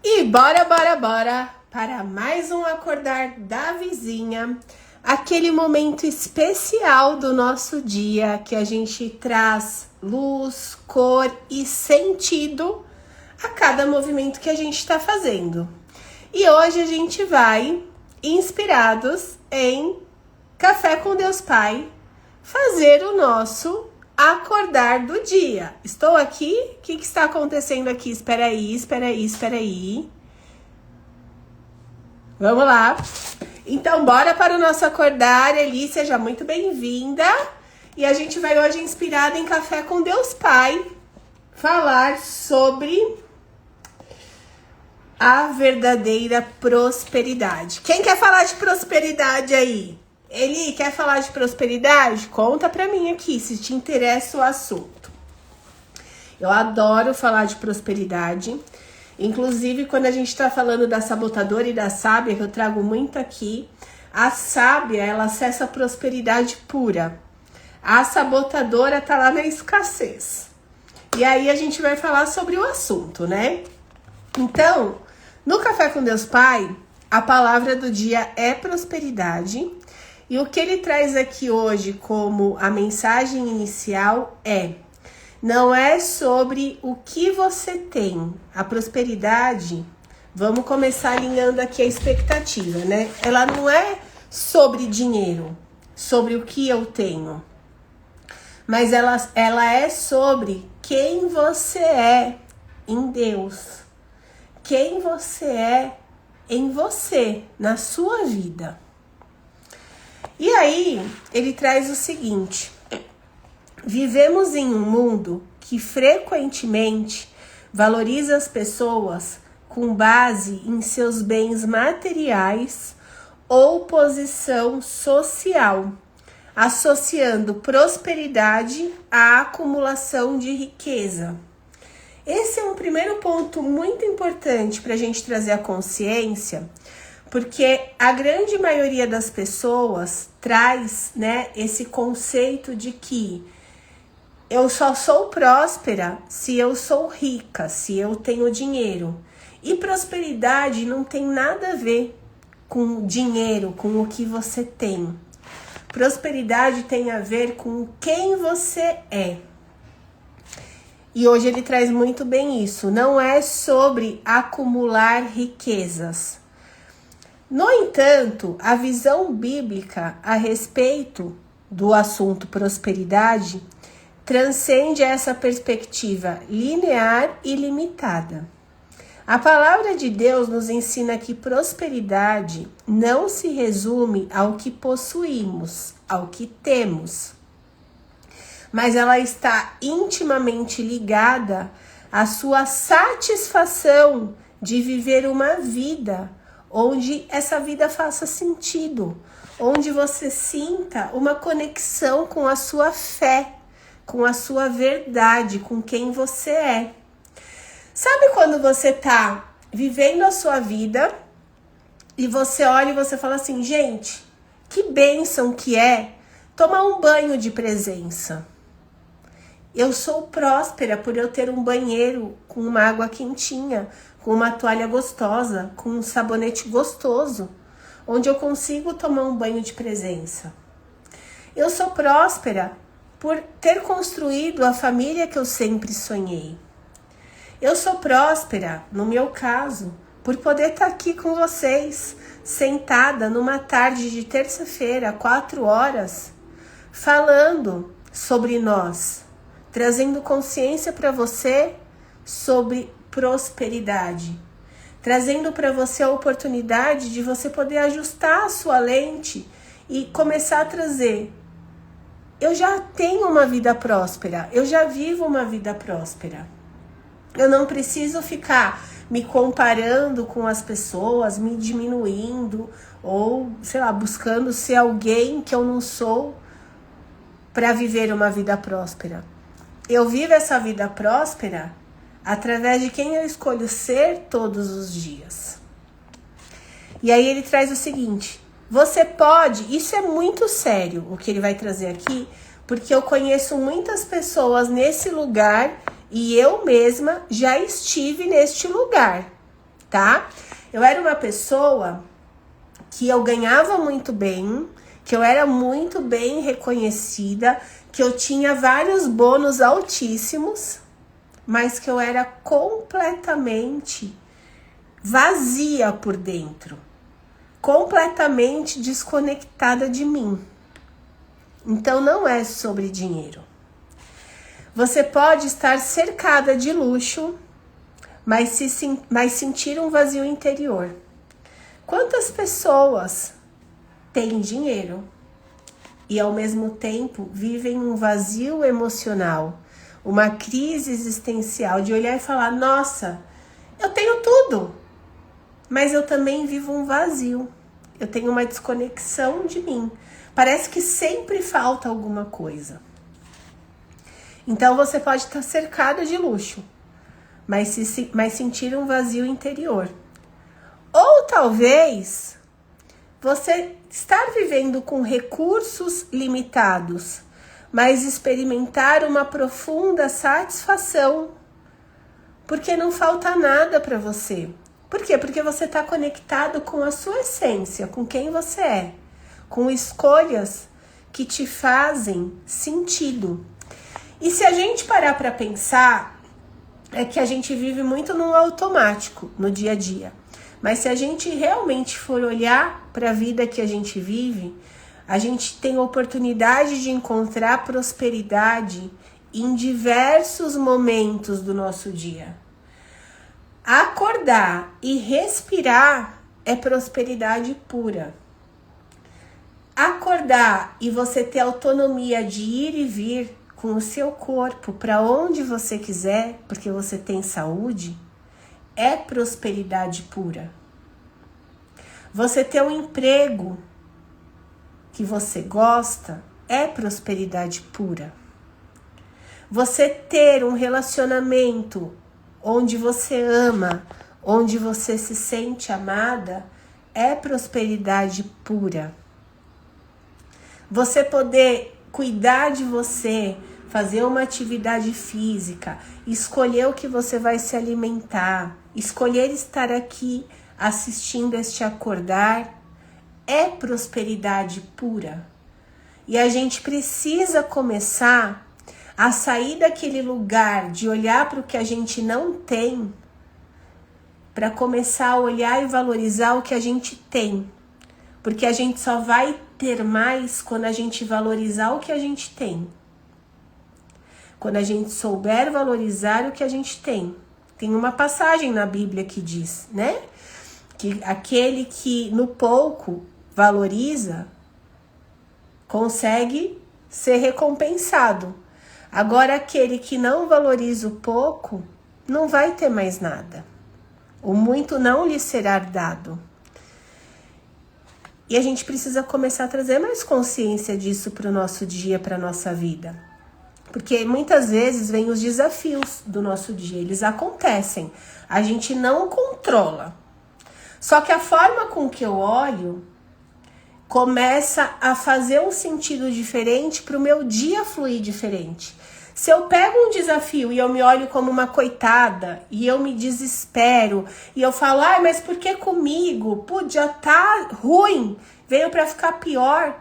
E bora para mais um Acordar da Vizinha, aquele momento especial do nosso dia que a gente traz luz, cor e sentido a cada movimento que a gente está fazendo. E hoje a gente vai, inspirados em Café com Deus Pai, fazer o nosso acordar do dia. Estou aqui? O que está acontecendo aqui? Espera aí. Vamos lá. Então, bora para o nosso acordar. Eli, seja muito bem-vinda. E a gente vai hoje, inspirada em Café com Deus Pai, falar sobre a verdadeira prosperidade. Quem quer falar de prosperidade aí? Eli, quer falar de prosperidade? Conta pra mim aqui, se te interessa o assunto. Eu adoro falar de prosperidade. Inclusive, quando a gente tá falando da sabotadora e da sábia, que eu trago muito aqui, a sábia, ela acessa a prosperidade pura. A sabotadora tá lá na escassez. E aí a gente vai falar sobre o assunto, né? Então, no Café com Deus Pai, a palavra do dia é prosperidade. E o que ele traz aqui hoje como a mensagem inicial é: não é sobre o que você tem. A prosperidade, vamos começar alinhando aqui a expectativa, né? Ela não é sobre dinheiro, sobre o que eu tenho. Mas ela é sobre quem você é em Deus. Quem você é em você, na sua vida. E aí, ele traz o seguinte: vivemos em um mundo que frequentemente valoriza as pessoas com base em seus bens materiais ou posição social, associando prosperidade à acumulação de riqueza. Esse é um primeiro ponto muito importante para a gente trazer a consciência, porque a grande maioria das pessoas traz, né, esse conceito de que eu só sou próspera se eu sou rica, se eu tenho dinheiro. E prosperidade não tem nada a ver com dinheiro, com o que você tem. Prosperidade tem a ver com quem você é. E hoje ele traz muito bem isso. Não é sobre acumular riquezas. No entanto, a visão bíblica a respeito do assunto prosperidade transcende essa perspectiva linear e limitada. A palavra de Deus nos ensina que prosperidade não se resume ao que possuímos, ao que temos, mas ela está intimamente ligada à sua satisfação de viver uma vida onde essa vida faça sentido, onde você sinta uma conexão com a sua fé, com a sua verdade, com quem você é. Sabe quando você tá vivendo a sua vida e você olha e você fala assim: gente, que bênção que é tomar um banho de presença. Eu sou próspera por eu ter um banheiro com uma água quentinha, com uma toalha gostosa, com um sabonete gostoso, onde eu consigo tomar um banho de presença. Eu sou próspera por ter construído a família que eu sempre sonhei. Eu sou próspera, no meu caso, por poder estar aqui com vocês, sentada numa tarde de terça-feira, 4 horas, falando sobre nós, trazendo consciência para você sobre prosperidade, trazendo para você a oportunidade de você poder ajustar a sua lente e começar a trazer: eu já tenho uma vida próspera, eu já vivo uma vida próspera. Eu não preciso ficar me comparando com as pessoas, me diminuindo ou, sei lá, buscando ser alguém que eu não sou para viver uma vida próspera. Eu vivo essa vida próspera através de quem eu escolho ser todos os dias. E aí ele traz o seguinte: você pode, isso é muito sério o que ele vai trazer aqui, porque eu conheço muitas pessoas nesse lugar e eu mesma já estive neste lugar. tá? Eu era uma pessoa que eu ganhava muito bem, que eu era muito bem reconhecida, que eu tinha vários bônus altíssimos, mas que eu era completamente vazia por dentro, completamente desconectada de mim. Então não é sobre dinheiro. Você pode estar cercada de luxo, mas sentir um vazio interior. Quantas pessoas têm dinheiro e ao mesmo tempo vivem um vazio emocional, uma crise existencial de olhar e falar: nossa, eu tenho tudo, mas eu também vivo um vazio, eu tenho uma desconexão de mim, parece que sempre falta alguma coisa. Então você pode estar cercado de luxo, mas sentir um vazio interior. Ou talvez você estar vivendo com recursos limitados, mas experimentar uma profunda satisfação, porque não falta nada para você. Por quê? Porque você está conectado com a sua essência, com quem você é, com escolhas que te fazem sentido. E se a gente parar para pensar, é que a gente vive muito no automático, no dia a dia. Mas se a gente realmente for olhar para a vida que a gente vive, a gente tem a oportunidade de encontrar prosperidade em diversos momentos do nosso dia. Acordar e respirar é prosperidade pura. Acordar e você ter autonomia de ir e vir com o seu corpo para onde você quiser, porque você tem saúde, é prosperidade pura. Você ter um emprego que você gosta é prosperidade pura. Você ter um relacionamento onde você ama, onde você se sente amada, é prosperidade pura. Você poder cuidar de você, fazer uma atividade física, escolher o que você vai se alimentar, escolher estar aqui assistindo este acordar, é prosperidade pura. E a gente precisa começar a sair daquele lugar de olhar para o que a gente não tem, para começar a olhar e valorizar o que a gente tem. Porque a gente só vai ter mais quando a gente valorizar o que a gente tem. Quando a gente souber valorizar o que a gente tem. Tem uma passagem na Bíblia que diz, né? Que aquele que no pouco valoriza, consegue ser recompensado. Agora, aquele que não valoriza o pouco, não vai ter mais nada. O muito não lhe será dado. E a gente precisa começar a trazer mais consciência disso para o nosso dia, para a nossa vida. Porque muitas vezes vêm os desafios do nosso dia, eles acontecem. A gente não controla. Só que a forma com que eu olho começa a fazer um sentido diferente para o meu dia fluir diferente. Se eu pego um desafio e eu me olho como uma coitada, e eu me desespero, e eu falo, ai, mas por que comigo? Podia tá ruim, veio para ficar pior.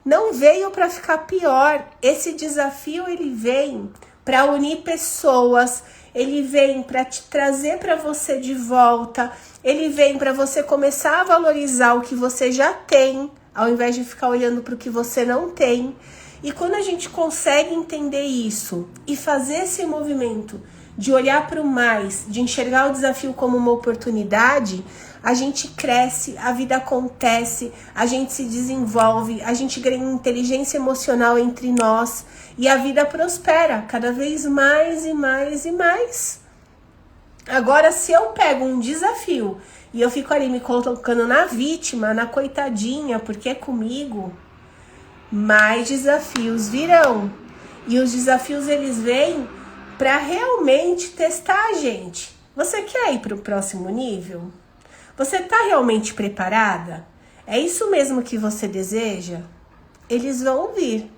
Não veio para ficar pior. Esse desafio, ele vem para unir pessoas, ele vem para te trazer para você de volta, ele vem para você começar a valorizar o que você já tem, ao invés de ficar olhando para o que você não tem. E quando a gente consegue entender isso e fazer esse movimento de olhar para o mais, de enxergar o desafio como uma oportunidade, a gente cresce, a vida acontece, a gente se desenvolve, a gente ganha inteligência emocional entre nós e a vida prospera cada vez mais e mais e mais. Agora, se eu pego um desafio e eu fico ali me colocando na vítima, na coitadinha, porque é comigo, mais desafios virão. E os desafios, eles vêm para realmente testar a gente. Você quer ir para o próximo nível? Você está realmente preparada? É isso mesmo que você deseja? Eles vão vir.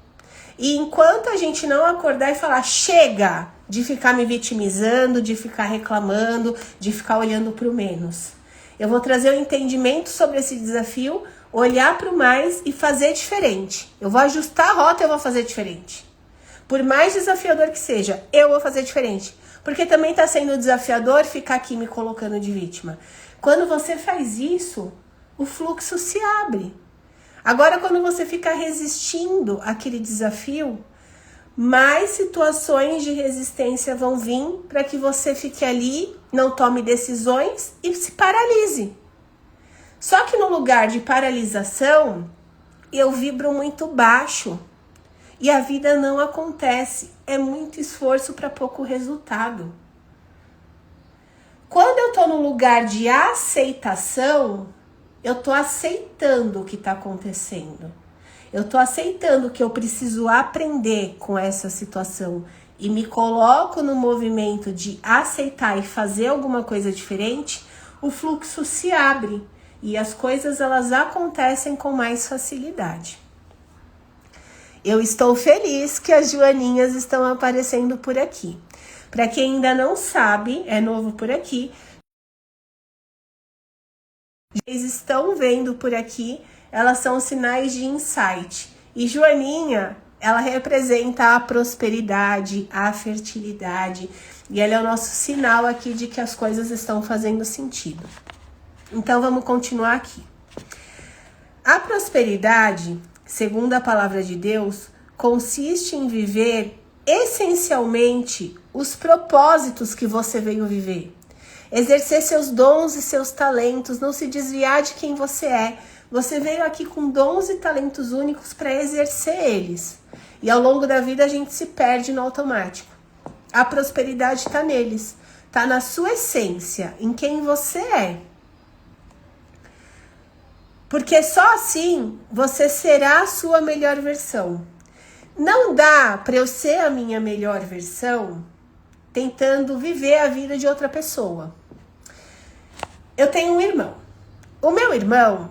E enquanto a gente não acordar e falar, chega de ficar me vitimizando, de ficar reclamando, de ficar olhando para o menos. Eu vou trazer um entendimento sobre esse desafio, olhar para o mais e fazer diferente. Eu vou ajustar a rota e eu vou fazer diferente. Por mais desafiador que seja, eu vou fazer diferente. Porque também está sendo desafiador ficar aqui me colocando de vítima. Quando você faz isso, o fluxo se abre. Agora, quando você fica resistindo àquele desafio, mais situações de resistência vão vir para que você fique ali, não tome decisões e se paralise. Só que no lugar de paralisação, eu vibro muito baixo e a vida não acontece. É muito esforço para pouco resultado. Quando eu tô no lugar de aceitação, eu tô aceitando o que tá acontecendo. Eu tô aceitando que eu preciso aprender com essa situação e me coloco no movimento de aceitar e fazer alguma coisa diferente, o fluxo se abre e as coisas elas acontecem com mais facilidade. Eu estou feliz que as Joaninhas estão aparecendo por aqui. Para quem ainda não sabe, é novo por aqui, vocês estão vendo por aqui, elas são sinais de insight. E Joaninha, ela representa a prosperidade, a fertilidade. E ela é o nosso sinal aqui de que as coisas estão fazendo sentido. Então, vamos continuar aqui. A prosperidade, segundo a palavra de Deus, consiste em viver essencialmente os propósitos que você veio viver. Exercer seus dons e seus talentos, não se desviar de quem você é. Você veio aqui com dons e talentos únicos para exercer eles. E ao longo da vida a gente se perde no automático. A prosperidade está neles, está na sua essência, em quem você é. Porque só assim você será a sua melhor versão. Não dá para eu ser a minha melhor versão tentando viver a vida de outra pessoa. Eu tenho um irmão. O meu irmão,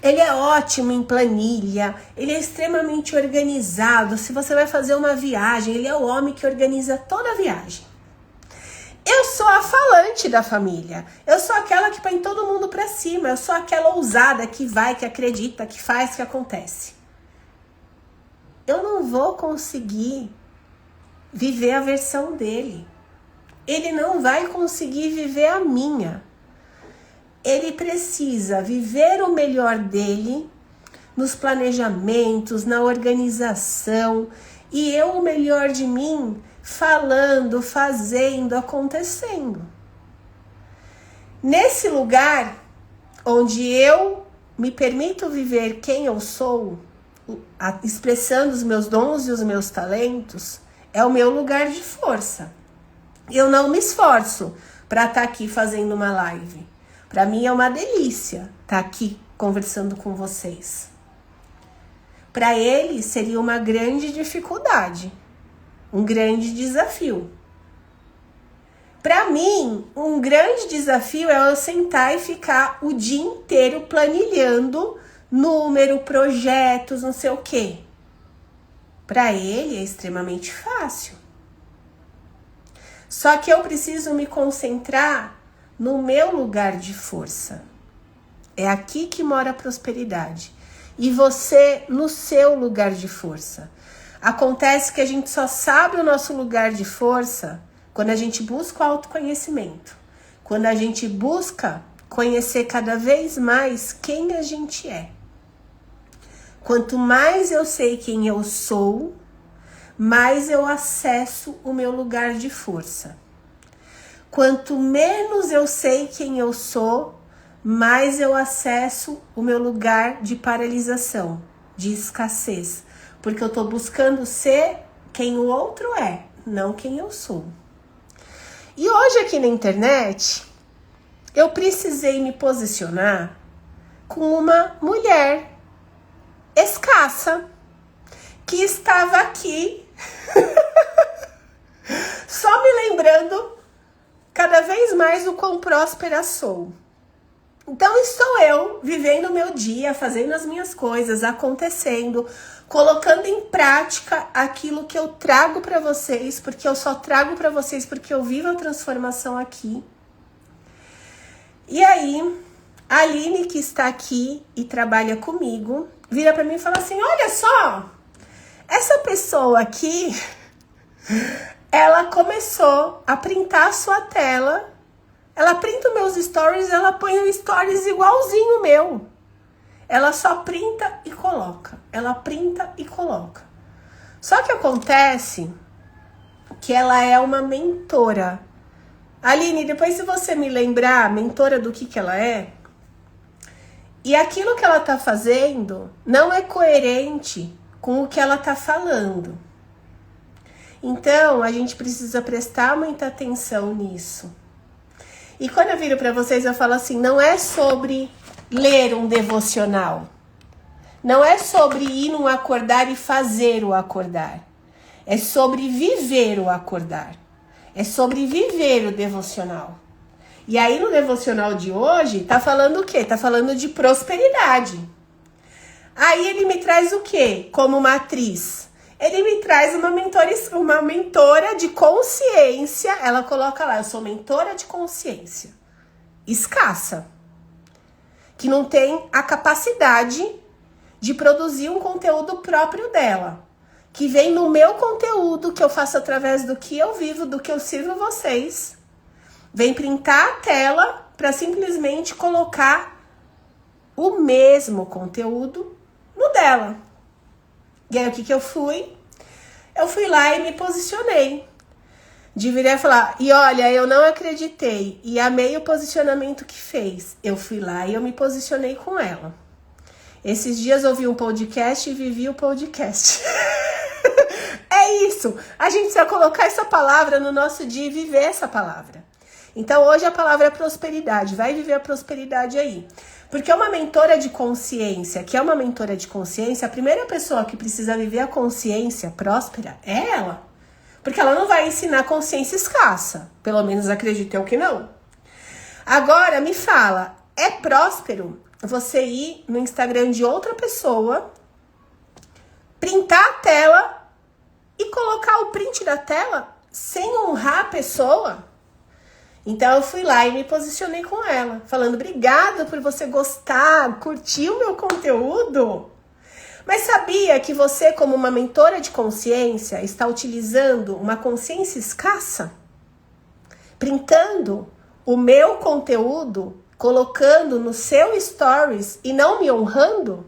ele é ótimo em planilha, ele é extremamente organizado. Se você vai fazer uma viagem, ele é o homem que organiza toda a viagem. Eu sou a falante da família. Eu sou aquela que põe todo mundo pra cima. Eu sou aquela ousada que vai, que acredita, que faz, que acontece. Eu não vou conseguir viver a versão dele. Ele não vai conseguir viver a minha. Ele precisa viver o melhor dele nos planejamentos, na organização, e eu o melhor de mim falando, fazendo, acontecendo. Nesse lugar onde eu me permito viver quem eu sou, expressando os meus dons e os meus talentos, é o meu lugar de força. Eu não me esforço para estar aqui fazendo uma live. Para mim é uma delícia estar aqui conversando com vocês. Para ele seria uma grande dificuldade, um grande desafio. Para mim, um grande desafio é eu sentar e ficar o dia inteiro planilhando número, projetos, não sei o quê. Para ele é extremamente fácil. Só que eu preciso me concentrar no meu lugar de força. É aqui que mora a prosperidade. E você no seu lugar de força. Acontece que a gente só sabe o nosso lugar de força quando a gente busca o autoconhecimento. Quando a gente busca conhecer cada vez mais quem a gente é. Quanto mais eu sei quem eu sou, mais eu acesso o meu lugar de força. Quanto menos eu sei quem eu sou, mais eu acesso o meu lugar de paralisação, de escassez. Porque eu estou buscando ser quem o outro é, não quem eu sou. E hoje aqui na internet, eu precisei me posicionar com uma mulher escassa que estava aqui só me lembrando cada vez mais o quão próspera sou. Então estou eu vivendo o meu dia, fazendo as minhas coisas, acontecendo, colocando em prática aquilo que eu trago para vocês, porque eu só trago para vocês porque eu vivo a transformação aqui. E aí, a Aline, que está aqui e trabalha comigo, vira pra mim e fala assim, olha só, essa pessoa aqui, ela começou a printar a sua tela, ela printa os meus stories, ela põe um stories igualzinho o meu. Ela só printa e coloca, ela printa e coloca. Só que acontece que ela é uma mentora. Aline, depois se você me lembrar, mentora do que ela é, e aquilo que ela tá fazendo não é coerente com o que ela tá falando. Então, a gente precisa prestar muita atenção nisso. E quando eu viro para vocês, eu falo assim, não é sobre ler um devocional. Não é sobre ir num acordar e fazer o acordar. É sobre viver o acordar. É sobre viver o devocional. E aí no devocional de hoje, tá falando o quê? Tá falando de prosperidade. Aí ele me traz o quê? Como matriz. Ele me traz uma mentora de consciência. Ela coloca lá, eu sou mentora de consciência. Escassa. Que não tem a capacidade de produzir um conteúdo próprio dela. Que vem no meu conteúdo, que eu faço através do que eu vivo, do que eu sirvo vocês. Vem printar a tela para simplesmente colocar o mesmo conteúdo no dela. E aí, o que eu fui? Eu fui lá e me posicionei. De virar e falar, e olha, eu não acreditei e amei o posicionamento que fez. Eu fui lá e eu me posicionei com ela. Esses dias eu ouvi um podcast e vivi o podcast. É isso. A gente precisa colocar essa palavra no nosso dia e viver essa palavra. Então, hoje a palavra é prosperidade. Vai viver a prosperidade aí. Porque uma mentora de consciência, que é uma mentora de consciência, a primeira pessoa que precisa viver a consciência próspera é ela. Porque ela não vai ensinar consciência escassa. Pelo menos acredito eu que não. Agora, me fala, é próspero você ir no Instagram de outra pessoa, printar a tela e colocar o print da tela sem honrar a pessoa? Então eu fui lá e me posicionei com ela, falando, obrigada por você gostar, curtir o meu conteúdo. Mas sabia que você, como uma mentora de consciência, está utilizando uma consciência escassa? Printando o meu conteúdo, colocando no seu stories e não me honrando?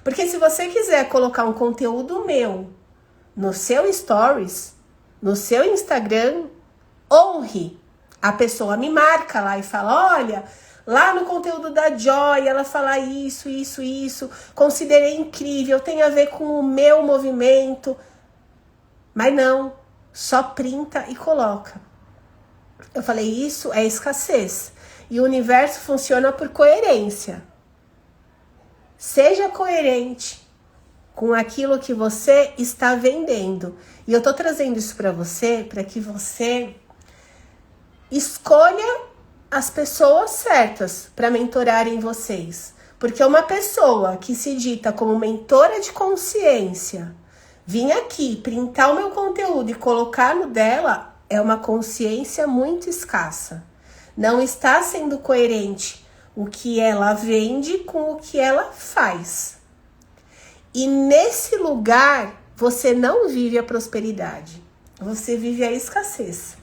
Porque se você quiser colocar um conteúdo meu no seu stories, no seu Instagram, honre. A pessoa me marca lá e fala, olha, lá no conteúdo da Joy, ela fala isso, isso, isso, considerei incrível, tem a ver com o meu movimento. Mas não, só printa e coloca. Eu falei, isso é escassez. E o universo funciona por coerência. Seja coerente com aquilo que você está vendendo. E eu tô trazendo isso para você, para que você escolha as pessoas certas para mentorarem vocês. Porque uma pessoa que se dita como mentora de consciência, vir aqui, printar o meu conteúdo e colocar no dela, é uma consciência muito escassa. Não está sendo coerente o que ela vende com o que ela faz. E nesse lugar, você não vive a prosperidade. Você vive a escassez.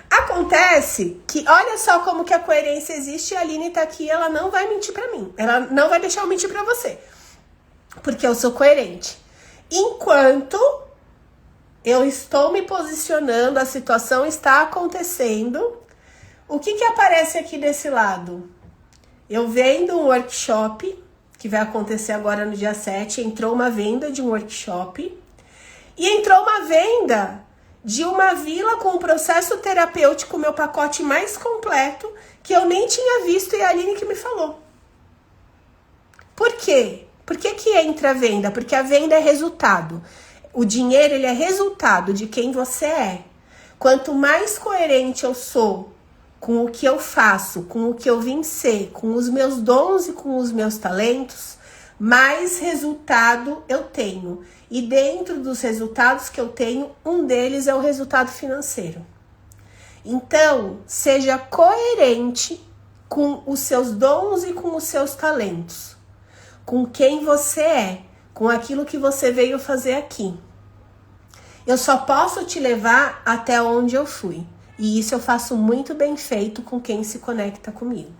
Acontece que, olha só como que a coerência existe, e a Aline tá aqui, ela não vai mentir pra mim. Ela não vai deixar eu mentir pra você. Porque eu sou coerente. Enquanto eu estou me posicionando, a situação está acontecendo, o que aparece aqui desse lado? Eu vendo um workshop, que vai acontecer agora no dia 7, entrou uma venda de um workshop, e entrou uma venda de uma vila com um processo terapêutico, meu pacote mais completo, que eu nem tinha visto e a Aline que me falou. Por quê? Por que entra a venda? Porque a venda é resultado. O dinheiro, ele é resultado de quem você é. Quanto mais coerente eu sou com o que eu faço, com o que eu vim ser, com os meus dons e com os meus talentos, mais resultado eu tenho. E dentro dos resultados que eu tenho, um deles é o resultado financeiro. Então, seja coerente com os seus dons e com os seus talentos, com quem você é, com aquilo que você veio fazer aqui. Eu só posso te levar até onde eu fui. E isso eu faço muito bem feito com quem se conecta comigo.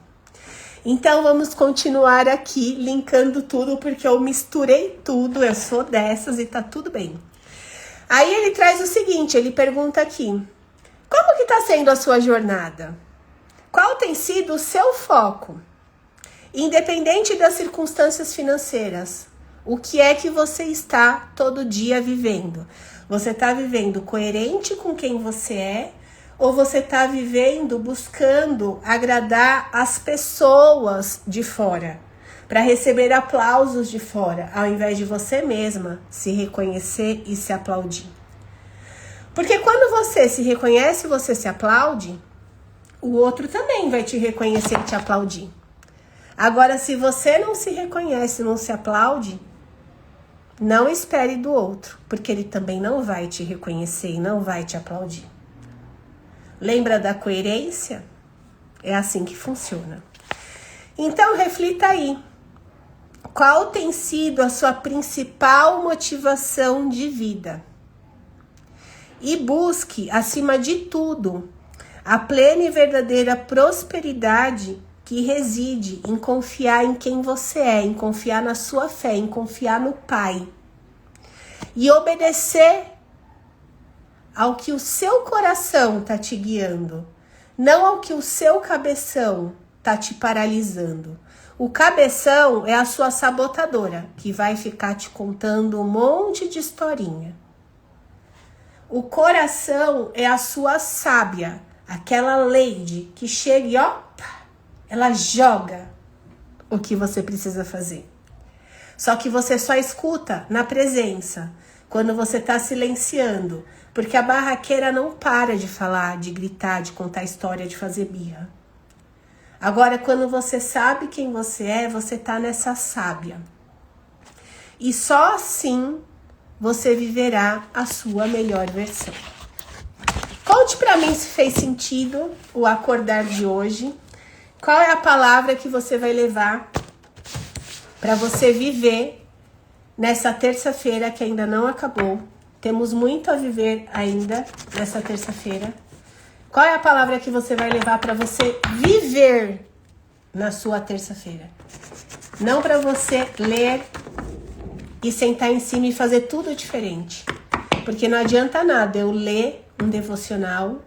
Então vamos continuar aqui linkando tudo, porque eu misturei tudo, eu sou dessas e tá tudo bem. Aí ele traz o seguinte, ele pergunta aqui: como que tá sendo a sua jornada? Qual tem sido o seu foco? Independente das circunstâncias financeiras, o que é que você está todo dia vivendo? Você está vivendo coerente com quem você é? Ou você está vivendo buscando agradar as pessoas de fora, para receber aplausos de fora, ao invés de você mesma se reconhecer e se aplaudir? Porque quando você se reconhece e você se aplaude, o outro também vai te reconhecer e te aplaudir. Agora, se você não se reconhece, não se aplaude, não espere do outro, porque ele também não vai te reconhecer e não vai te aplaudir. Lembra da coerência? É assim que funciona. Então, reflita aí. Qual tem sido a sua principal motivação de vida? E busque, acima de tudo, a plena e verdadeira prosperidade que reside em confiar em quem você é, em confiar na sua fé, em confiar no Pai. E obedecer ao que o seu coração está te guiando, não ao que o seu cabeção está te paralisando. O cabeção é a sua sabotadora, que vai ficar te contando um monte de historinha. O coração é a sua sábia, aquela lady que chega e ó, ela joga o que você precisa fazer. Só que você só escuta na presença, quando você está silenciando, porque a barraqueira não para de falar, de gritar, de contar história, de fazer birra. Agora, quando você sabe quem você é, você está nessa sábia. E só assim você viverá a sua melhor versão. Conte para mim se fez sentido o acordar de hoje. Qual é a palavra que você vai levar para você viver nessa terça-feira que ainda não acabou? Temos muito a viver ainda nessa terça-feira. Qual é a palavra que você vai levar para você viver na sua terça-feira? Não para você ler e sentar em cima e fazer tudo diferente. Porque não adianta nada eu ler um devocional,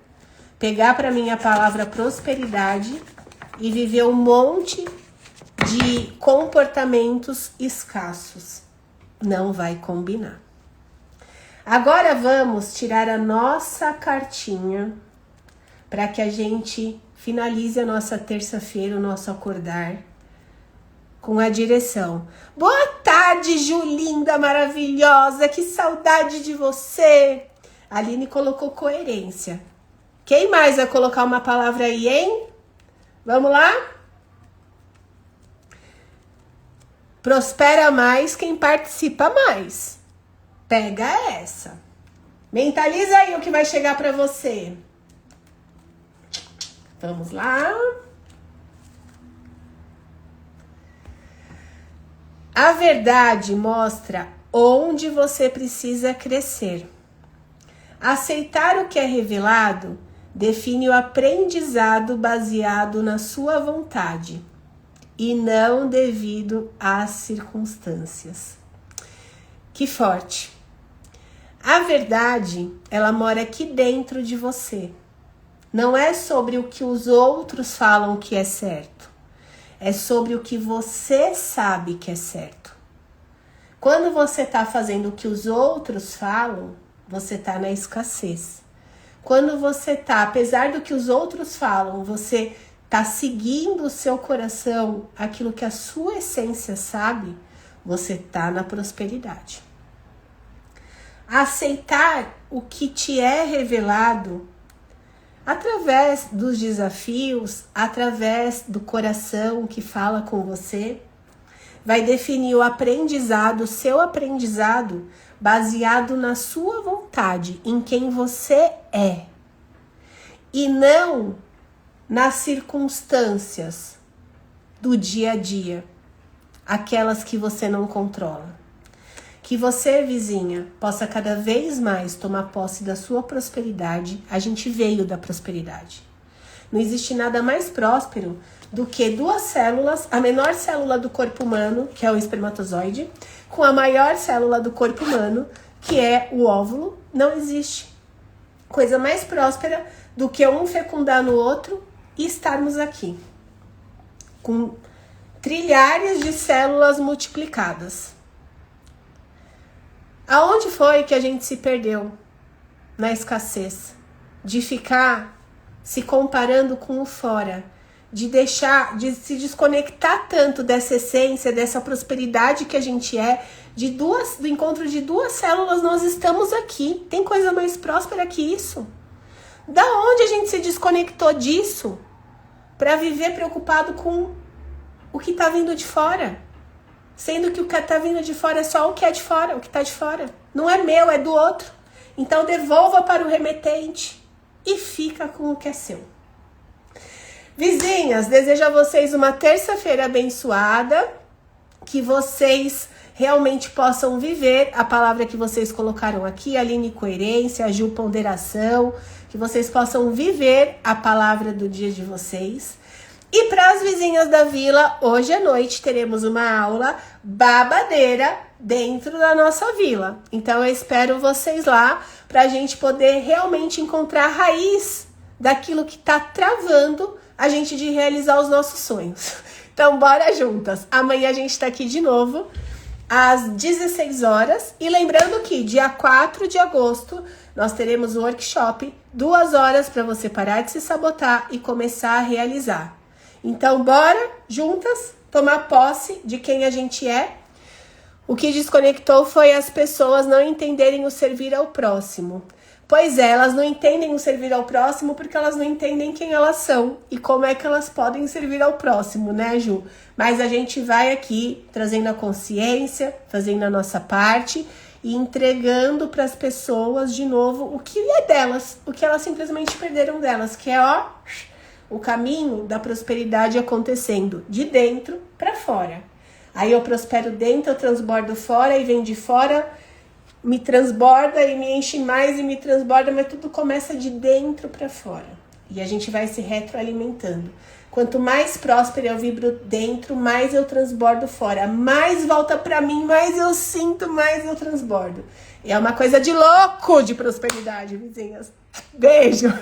pegar para mim a palavra prosperidade e viver um monte de comportamentos escassos. Não vai combinar. Agora vamos tirar a nossa cartinha para que a gente finalize a nossa terça-feira, o nosso acordar, com a direção. Boa tarde, Julinda maravilhosa, que saudade de você. A Aline colocou coerência. Quem mais vai colocar uma palavra aí, hein? Vamos lá? Prospera mais quem participa mais. Pega essa. Mentaliza aí o que vai chegar para você. Vamos lá. A verdade mostra onde você precisa crescer. Aceitar o que é revelado define o aprendizado baseado na sua vontade e não devido às circunstâncias. Que forte! A verdade, ela mora aqui dentro de você. Não é sobre o que os outros falam que é certo. É sobre o que você sabe que é certo. Quando você está fazendo o que os outros falam, você está na escassez. Quando você está, apesar do que os outros falam, você está seguindo o seu coração, aquilo que a sua essência sabe, você está na prosperidade. Aceitar o que te é revelado através dos desafios, através do coração que fala com você, vai definir o aprendizado, o seu aprendizado, baseado na sua vontade, em quem você é. E não nas circunstâncias do dia a dia, aquelas que você não controla. Que você, vizinha, possa cada vez mais tomar posse da sua prosperidade. A gente veio da prosperidade. Não existe nada mais próspero do que duas células, a menor célula do corpo humano, que é o espermatozoide, com a maior célula do corpo humano, que é o óvulo. Não existe coisa mais próspera do que um fecundar no outro e estarmos aqui, com trilhares de células multiplicadas. Aonde foi que a gente se perdeu na escassez? De ficar se comparando com o fora, de deixar, de se desconectar tanto dessa essência, dessa prosperidade que a gente é, do encontro de duas células, nós estamos aqui. Tem coisa mais próspera que isso? Da onde a gente se desconectou disso para viver preocupado com o que tá vindo de fora? Sendo que o que tá vindo de fora é só o que é de fora, o que tá de fora. Não é meu, é do outro. Então devolva para o remetente e fica com o que é seu. Vizinhas, desejo a vocês uma terça-feira abençoada, que vocês realmente possam viver a palavra que vocês colocaram aqui, Aline, coerência, a Ju, ponderação, que vocês possam viver a palavra do dia de vocês. E para as vizinhas da vila, hoje à noite teremos uma aula babadeira dentro da nossa vila. Então eu espero vocês lá para a gente poder realmente encontrar a raiz daquilo que está travando a gente de realizar os nossos sonhos. Então bora juntas. Amanhã a gente está aqui de novo às 16 horas. E lembrando que dia 4 de agosto nós teremos um workshop, 2 horas para você parar de se sabotar e começar a realizar. Então, bora, juntas, tomar posse de quem a gente é. O que desconectou foi as pessoas não entenderem o servir ao próximo. Pois é, elas não entendem o servir ao próximo porque elas não entendem quem elas são e como é que elas podem servir ao próximo, né, Ju? Mas a gente vai aqui trazendo a consciência, fazendo a nossa parte e entregando para as pessoas de novo o que é delas, o que elas simplesmente perderam delas, que é, ó, o caminho da prosperidade acontecendo de dentro para fora. Aí eu prospero dentro, eu transbordo fora e vem de fora, me transborda e me enche mais e me transborda, mas tudo começa de dentro para fora. E a gente vai se retroalimentando. Quanto mais próspera eu vibro dentro, mais eu transbordo fora. Mais volta para mim, mais eu sinto, mais eu transbordo. E é uma coisa de louco de prosperidade, vizinhas. Beijo!